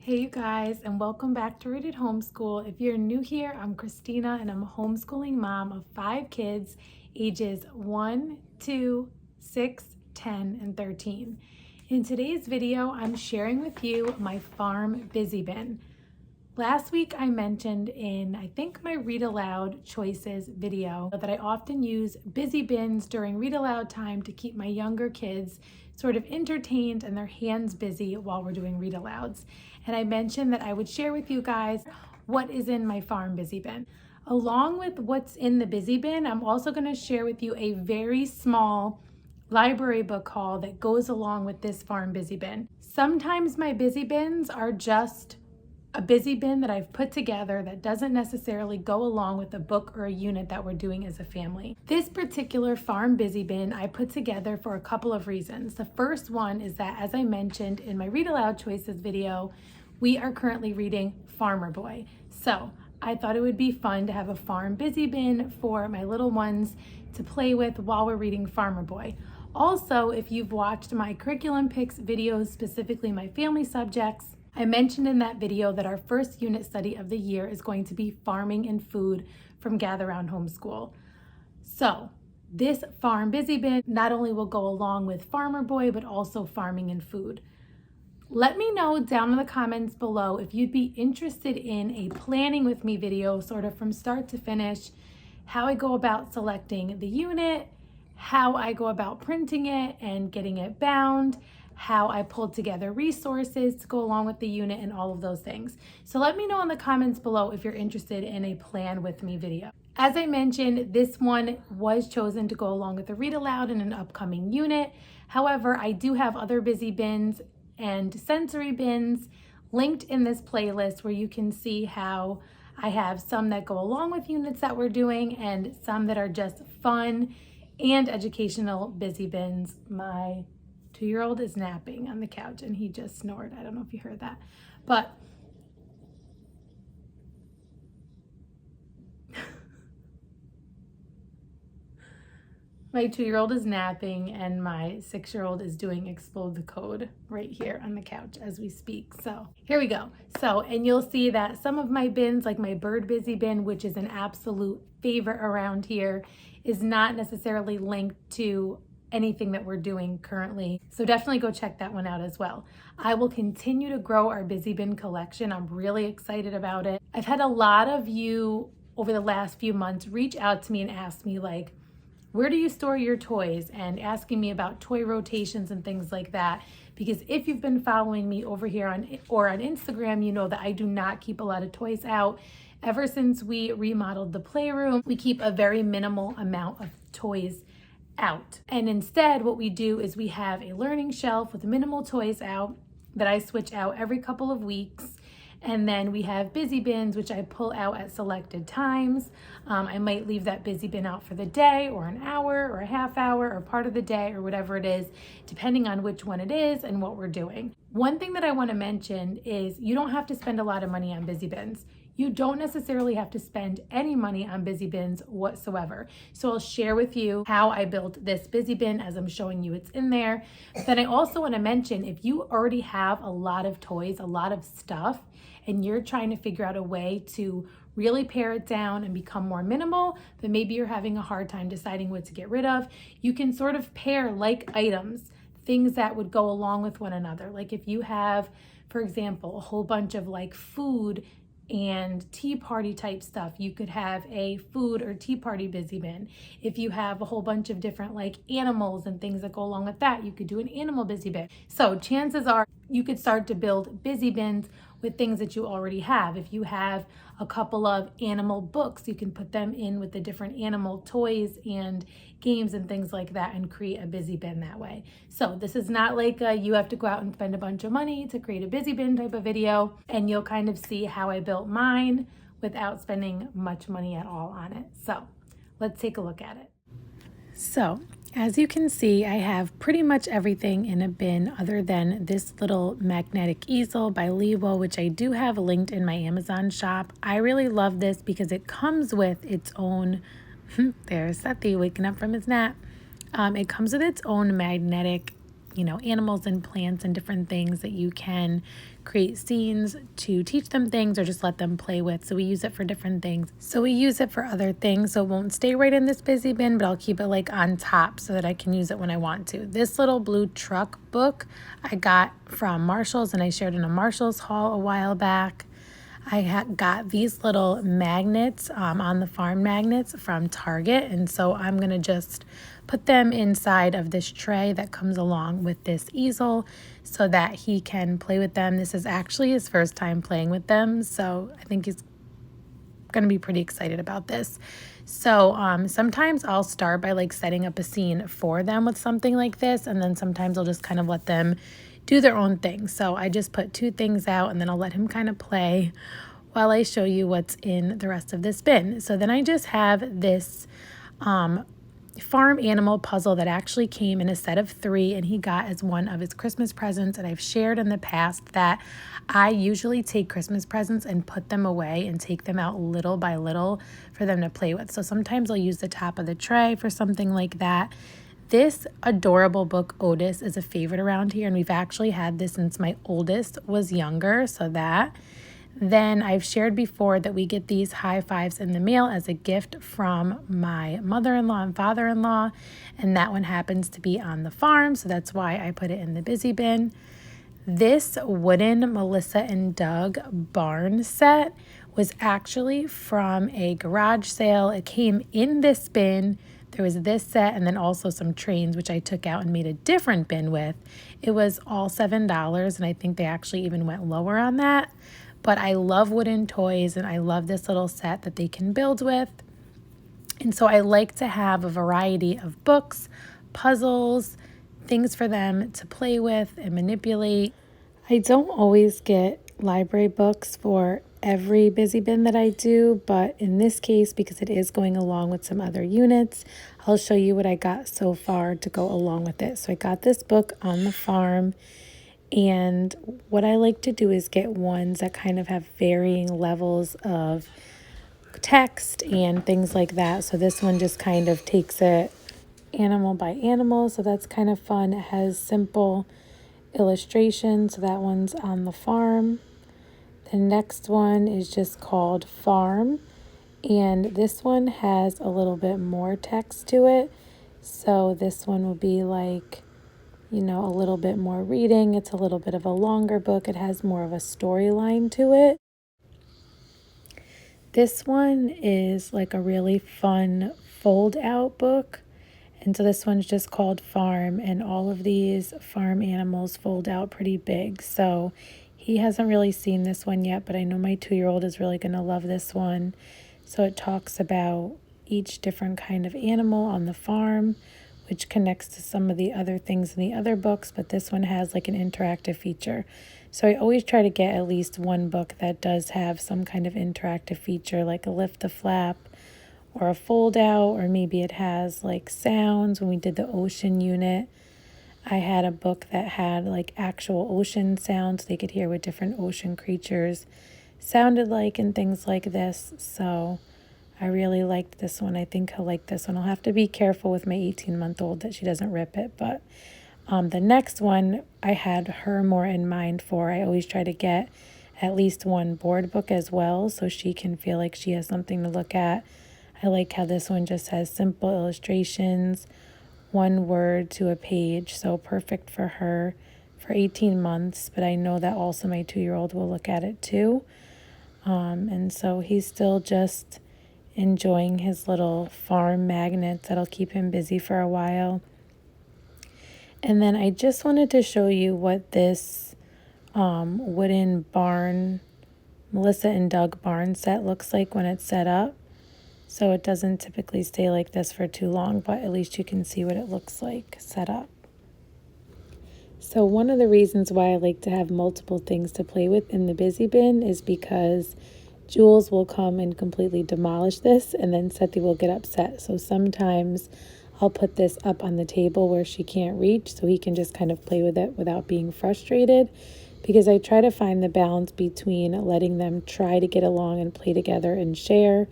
Hey you guys, and welcome back to Rooted Homeschool. If you're new here, I'm Christina and I'm a homeschooling mom of 5 kids ages 1, 2, 6, 10, and 13. In today's video, I'm sharing with you my farm busy bin. Last week I mentioned in, I think, my read aloud choices video that I often use busy bins during read aloud time to keep my younger kids sort of entertained and their hands busy while we're doing read alouds. And I mentioned that I would share with you guys what is in my farm busy bin. Along with what's in the busy bin, I'm also going to share with you a very small library book haul that goes along with this farm busy bin. Sometimes my busy bins are just a busy bin that I've put together that doesn't necessarily go along with a book or a unit that we're doing as a family. This particular farm busy bin I put together for a couple of reasons. The first one is that, as I mentioned in my read aloud choices video, we are currently reading Farmer Boy. So I thought it would be fun to have a farm busy bin for my little ones to play with while we're reading Farmer Boy. Also, if you've watched my curriculum picks videos, specifically my family subjects, I mentioned in that video that our first unit study of the year is going to be farming and food from Gather Round Homeschool. So this farm busy bin not only will go along with Farmer Boy, but also farming and food. Let me know down in the comments below if you'd be interested in a planning with me video, sort of from start to finish, how I go about selecting the unit, how I go about printing it and getting it bound, how I pulled together resources to go along with the unit, and all of those things. So let me know in the comments below if you're interested in a plan with me video. As I mentioned, this one was chosen to go along with a read aloud in an upcoming unit. However, I do have other busy bins and sensory bins linked in this playlist where you can see how I have some that go along with units that we're doing and some that are just fun and educational busy bins. My 2-year-old is napping on the couch and he just snored. I don't know if you heard that, but my 2-year-old is napping and my 6-year-old is doing explode the code right here on the couch as we speak. So here we go. So, and you'll see that some of my bins, like my bird busy bin, which is an absolute favorite around here, is not necessarily linked to anything that we're doing currently. So definitely go check that one out as well. I will continue to grow our busy bin collection. I'm really excited about it. I've had a lot of you over the last few months reach out to me and ask me, like, where do you store your toys, and asking me about toy rotations and things like that. Because if you've been following me over here on Instagram, you know that I do not keep a lot of toys out. Ever since we remodeled the playroom, we keep a very minimal amount of toys out. And instead, what we do is we have a learning shelf with minimal toys out that I switch out every couple of weeks. And then we have busy bins, which I pull out at selected times. I might leave that busy bin out for the day or an hour or a half hour or part of the day or whatever it is, depending on which one it is and what we're doing. One thing that I want to mention is you don't have to spend a lot of money on busy bins. You don't necessarily have to spend any money on busy bins whatsoever. So I'll share with you how I built this busy bin as I'm showing you it's in there. Then I also want to mention, if you already have a lot of toys, a lot of stuff, and you're trying to figure out a way to really pare it down and become more minimal, but maybe you're having a hard time deciding what to get rid of, you can sort of pair like items, things that would go along with one another. Like if you have, for example, a whole bunch of like food and tea party type stuff, you could have a food or tea party busy bin. If you have a whole bunch of different like animals and things that go along with that, you could do an animal busy bin. So chances are you could start to build busy bins with things that you already have. If you have a couple of animal books, you can put them in with the different animal toys and games and things like that and create a busy bin that way. So this is not like you have to go out and spend a bunch of money to create a busy bin type of video, and you'll kind of see how I built mine without spending much money at all on it. So let's take a look at it. So as you can see, I have pretty much everything in a bin other than this little magnetic easel by Lewo, which I do have linked in my Amazon shop. I really love this because it comes with its own, there's Sethi waking up from his nap. It comes with its own magnetic animals and plants and different things that you can create scenes to teach them things or just let them play with. So we use it for different things. So we use it for other things. So it won't stay right in this busy bin, but I'll keep it like on top so that I can use it when I want to. This little blue truck book I got from Marshall's, and I shared in a Marshall's haul a while back. I got these little magnets, on the farm magnets from Target, and so I'm going to just put them inside of this tray that comes along with this easel so that he can play with them. This is actually his first time playing with them, so I think he's going to be pretty excited about this. So sometimes I'll start by like setting up a scene for them with something like this, and then sometimes I'll just kind of let them do their own thing. So I just put 2 things out, and then I'll let him kind of play while I show you what's in the rest of this bin. So then I just have this farm animal puzzle that actually came in a set of 3, and he got as one of his Christmas presents. And I've shared in the past that I usually take Christmas presents and put them away and take them out little by little for them to play with. So sometimes I'll use the top of the tray for something like that. This adorable book, Otis, is a favorite around here, and we've actually had this since my oldest was younger, so that. Then I've shared before that we get these high fives in the mail as a gift from my mother-in-law and father-in-law, and that one happens to be on the farm, so that's why I put it in the busy bin. This wooden Melissa and Doug barn set was actually from a garage sale. It came in this bin. There was this set and then also some trains, which I took out and made a different bin with. It was all $7, and I think they actually even went lower on that. But I love wooden toys, and I love this little set that they can build with. And so I like to have a variety of books, puzzles, things for them to play with and manipulate. I don't always get library books for every busy bin that I do, but in this case, because it is going along with some other units, I'll show you what I got so far to go along with it. So I got this book on the farm, and what I like to do is get ones that kind of have varying levels of text and things like that. So this one just kind of takes it animal by animal, so that's kind of fun. It has simple illustrations, so that one's on the farm. The next one is just called Farm, and this one has a little bit more text to it. So this one will be like, a little bit more reading. It's a little bit of a longer book. It has more of a storyline to it. This one is like a really fun fold out book. And so this one's just called Farm, and all of these farm animals fold out pretty big. So he hasn't really seen this one yet, but I know my 2-year-old is really going to love this one. So it talks about each different kind of animal on the farm, which connects to some of the other things in the other books, but this one has like an interactive feature. So I always try to get at least one book that does have some kind of interactive feature, like a lift the flap or a fold out, or maybe it has like sounds. When we did the ocean unit, I had a book that had like actual ocean sounds they could hear what different ocean creatures sounded like and things like this. So I really liked this one. I think he'll like this one. I'll have to be careful with my 18-month-old that she doesn't rip it. But the next one I had her more in mind for. I always try to get at least one board book as well, so she can feel like she has something to look at. I like how this one just has simple illustrations, 1 word to a page, so perfect for her for 18 months. But I know that also my 2-year-old will look at it too. And so he's still just enjoying his little farm magnets that'll keep him busy for a while. And then I just wanted to show you what this wooden barn, Melissa and Doug barn set looks like when it's set up. So it doesn't typically stay like this for too long, but at least you can see what it looks like set up. So one of the reasons why I like to have multiple things to play with in the busy bin is because Jules will come and completely demolish this, and then Sethi will get upset. So sometimes I'll put this up on the table where she can't reach, so he can just kind of play with it without being frustrated, because I try to find the balance between letting them try to get along and play together and share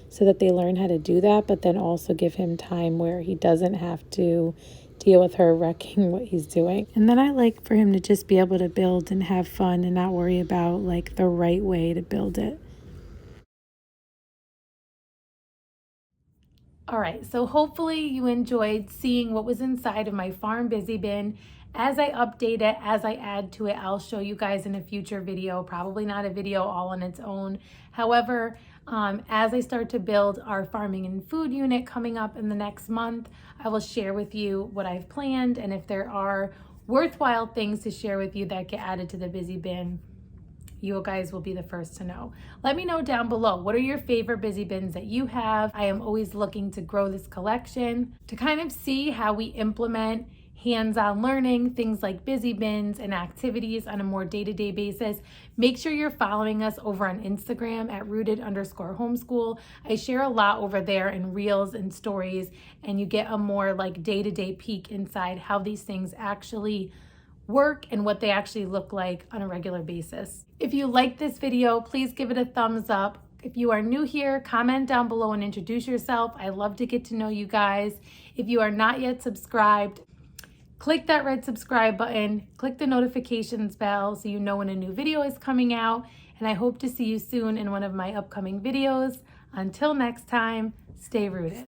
so that they learn how to do that, but then also give him time where he doesn't have to deal with her wrecking what he's doing. And then I like for him to just be able to build and have fun and not worry about like the right way to build it. All right, so hopefully you enjoyed seeing what was inside of my farm busy bin. As I update it, as I add to it, I'll show you guys in a future video, probably not a video all on its own. However, as I start to build our farming and food unit coming up in the next month, I will share with you what I've planned, and if there are worthwhile things to share with you that get added to the busy bin, you guys will be the first to know. Let me know down below, what are your favorite busy bins that you have? I am always looking to grow this collection to kind of see how we implement hands-on learning, things like busy bins and activities on a more day-to-day basis. Make sure you're following us over on Instagram at rooted_homeschool. I share a lot over there in reels and stories, and you get a more like day-to-day peek inside how these things actually work and what they actually look like on a regular basis. If you like this video, please give it a thumbs up. If you are new here, comment down below and introduce yourself. I love to get to know you guys. If you are not yet subscribed, click that red subscribe button, click the notifications bell so you know when a new video is coming out, and I hope to see you soon in one of my upcoming videos. Until next time, stay rooted.